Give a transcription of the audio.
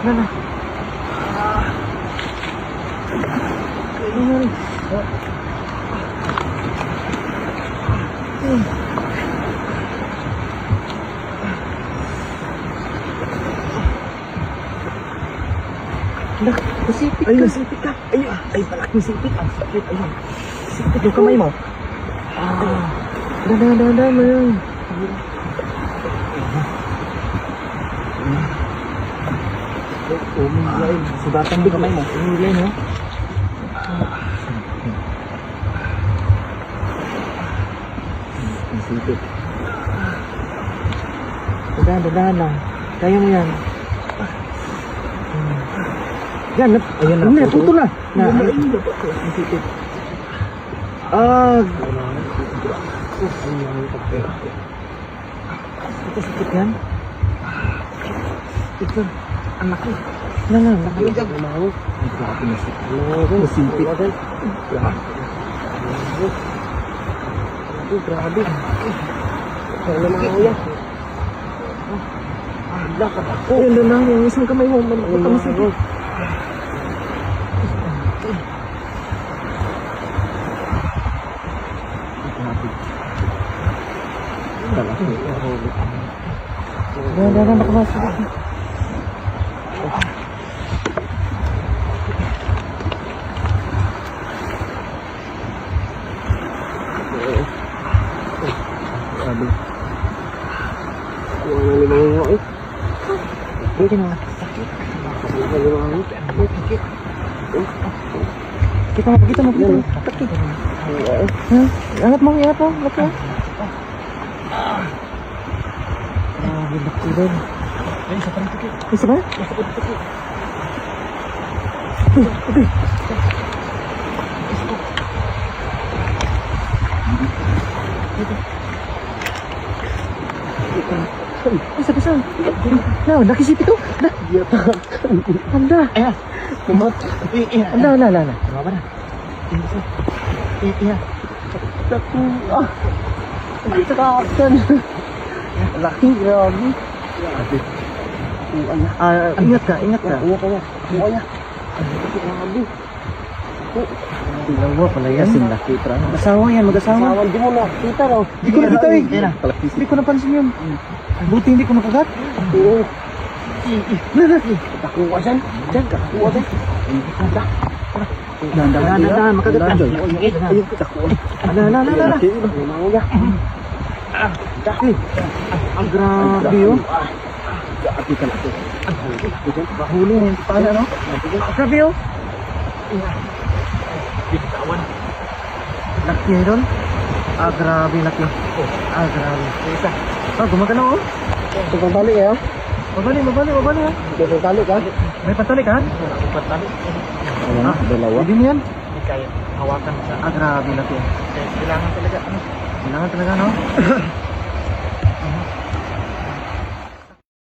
Na na. Dah, masipit ka. Ay, masipit ka. Ay, malaking sipit. Ang sakit. Ayun. Sipit yung kamay mo. Dahan mo yun. Umilay. Sugatan mo kamay mo. Umilay, no? Ang sipit. Dahan lang. Kaya mo yan. Yan, ayan na, tutol na. Ang sipit. Ito sakit yan. Ito, ang laki. Laki. Grabe na sakit. Masipit. Grabe. Kaya naman ako yan. Yan na lang, yung isang kamay mo. Masipit. Dahan, nakamasok. Sabi. Kuha na limang nga eh. Pwede na. Sakit. Sakit. Kita mo. Sakit. Angat mo. Laki. Laki din. Isa ba? Okay. Bisa. Nah, nakisipit to. Dah. Anda. Kumat. Anda. Kenapa dah? Iya. Aku. Saktan. Laki grabe. Ingat ka. Buaya. Grabe. Dalawa pala yan. Laki tra. Mag-asawa yan. Di mo na. Kita raw. Di ko nakita eh. Hindi ko napansin yun. Buti hindi ko nakagat. Oo. Kakuha dyan. Kakuha dyan. Dahan. Makagat ka. Ayun. Kakuha. Ang grabe yun. Bahuli mo yung pala, no? Grabe yun. Laki yun. Grabe laki. Grabe. Gumagana oh. Pagpapalik kayo? Mabalik ha. Pagpapalik ka? May patalik ha? Patalik. Dalawa. Hindi mo yan? Hindi kaya. Hawakan sa... grabe laki. Kailangan talaga no?